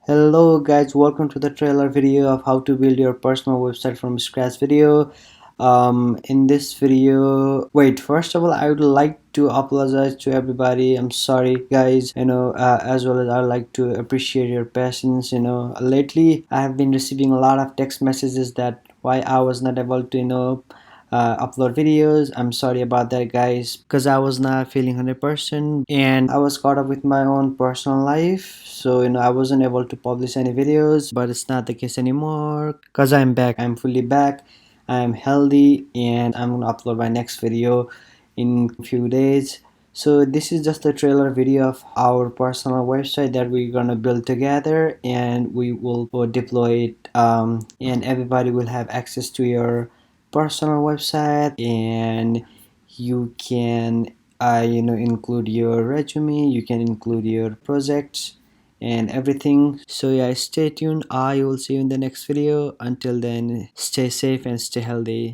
Hello guys, welcome to the trailer video of how to build your personal website from scratch video. In this video, wait, first of all, I would like to apologize to everybody. I'm sorry guys, as well as I'd like to appreciate your patience. Lately I have been receiving a lot of text messages that why I was not able to upload videos. I'm sorry about that guys, because I was not feeling 100% and I was caught up with my own personal life, so I wasn't able to publish any videos. But it's not the case anymore because I'm back. I'm fully back. I'm healthy and I'm gonna upload my next video in a few days. So this is just a trailer video of our personal website that we're gonna build together, and we will deploy it, and everybody will have access to your personal website, and you can include your resume, you can include your projects and everything. So yeah, stay tuned. I will see you in the next video. Until then, stay safe and stay healthy.